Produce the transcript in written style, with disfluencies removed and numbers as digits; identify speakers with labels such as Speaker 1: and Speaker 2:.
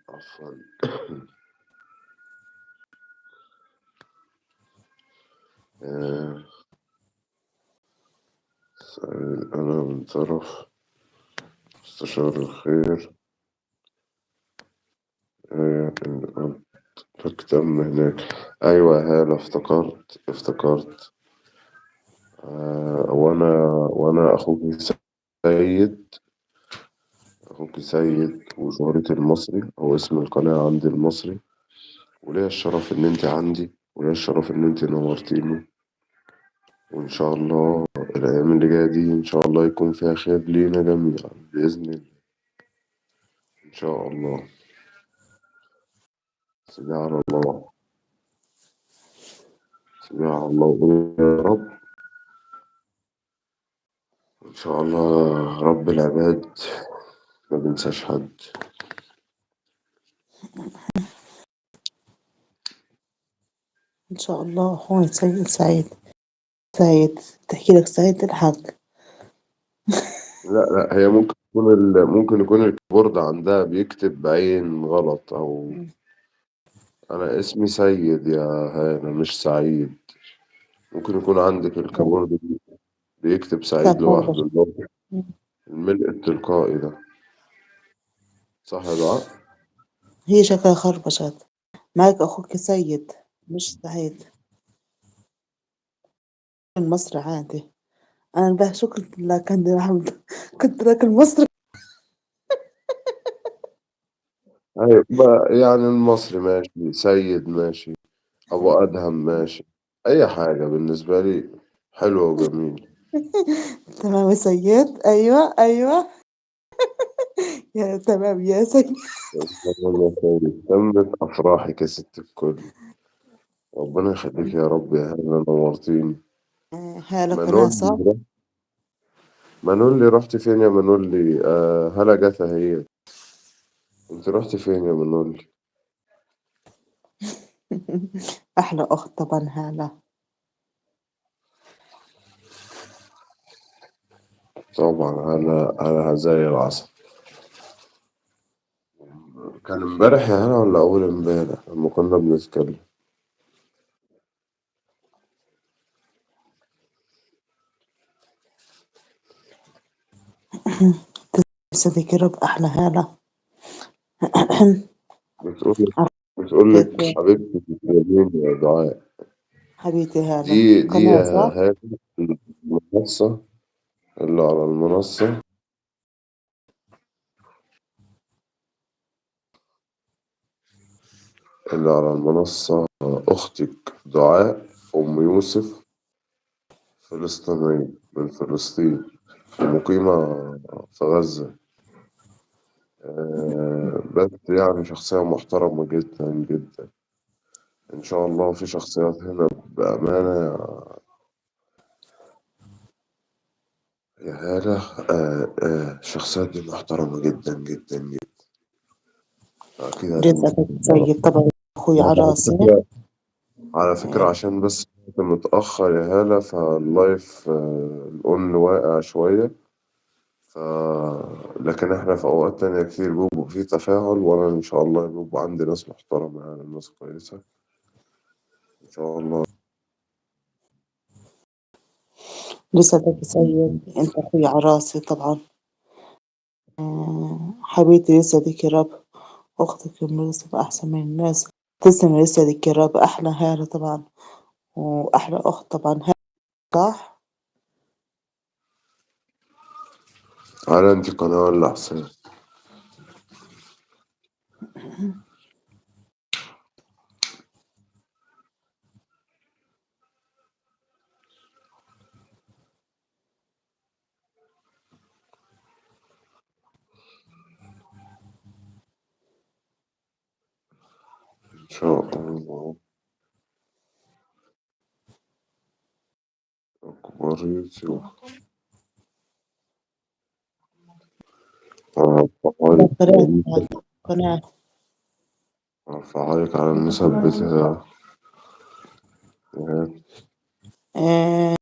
Speaker 1: عفوا. آه، سعيد أنا من طرف مستشار الخير. اللي قلت لك تم هناك. أيوة يا هالة، افتكرت. وأنا سيد أخوك سيد، وشهرتي المصري أو اسم القناة عندي المصري، وليا الشرف إن أنت عندي، وليا الشرف إن أنت نورتيني. وإن شاء الله الأيام اللي جاية دي إن شاء الله يكون فيها خير لينا جميعا بإذن الله. إن شاء الله. سيدي على الله. سيدي على الله وقول يا رب. إن شاء الله رب العباد ما بنساش حد.
Speaker 2: إن شاء الله. هو سيد سعيد سعيد تحكي لك سعيد الحق.
Speaker 1: لا، هي ممكن يكون الكيبورد عندها بيكتب بعين غلط، أو أنا اسمي سيد يا هانة مش سعيد. ممكن يكون عندك الكيبورد بيكتب سعيد
Speaker 2: خربشة.
Speaker 1: لوحده، اللي هو الملء التلقائي ده. صح يا دعاء؟
Speaker 2: هي شكلها خربشت. معك أخوك سيد مش سعيد. المصري عادي. أنا به شكرا لله كنت لك المصري.
Speaker 1: أيوة بقى، يعني المصري ماشي، سيد ماشي، أبو أدهم ماشي، أي حاجة بالنسبة لي حلوة وجميلة.
Speaker 2: تمام يا سيد. أيوة أيوة. يا تمام يا سيد.
Speaker 1: الله يخليك، تمت أفراحك يا ست الكل. ربنا يخليك يا رب يا هلا، نورتيني.
Speaker 2: هالك ناسا.
Speaker 1: منولي منولي رحت فين يا منولي؟ هلا جت اهي. انت رحت فين يا منولي؟
Speaker 2: أحلى أخت طبعا هالة.
Speaker 1: طبعا هلا زي العسل. كان امبارح يا هلا ولا أول امبارح لما كنا بنتكلم؟
Speaker 2: صديقي يا رب أحلى هالة.
Speaker 1: بتقول بتقول لك
Speaker 2: عرفت.
Speaker 1: حبيبتي تسلمين يا دعاء.
Speaker 2: حبيبتي هالة
Speaker 1: دي يا
Speaker 2: قناة صح؟
Speaker 1: هلا المنصة، اللي على المنصة، أختك دعاء أم يوسف، فلسطينية من فلسطين ومقيمة في غزة. بس يعني شخصية محترمة جدا جدا. إن شاء الله في شخصيات هنا بأمانة يا هالة. الشخصيات دي محترمة جدا جدا جدا. أكيد
Speaker 2: رزقك
Speaker 1: هتنبسط.
Speaker 2: سيد طبعا. أخوي على
Speaker 1: على
Speaker 2: راسي.
Speaker 1: فكرة على فكرة عشان بس كنت متأخر يا هالة، فاللايف الأون واقع شوية. ف... لكن احنا في أوقات تانية كتير بيبقوا في تفاعل، وأنا إن شاء الله بيبقى عندي ناس محترمة، يعني ناس كويسة إن شاء الله.
Speaker 2: رزقك سيد. أنت أخوي على راسي طبعا. حبيبتي يسعدك يا رب. أختك أم يوسف أحسن من الناس. تسلم يسعدك يا رب. أحلى هالة طبعا. وأحلى أخت طبعا هالة. صح.
Speaker 1: على أنت قناة ولا حسين؟ إن شاء الله أكبر يوتيوب.
Speaker 2: قناة.
Speaker 1: أرفعها لك على النسب بتاع.
Speaker 2: آه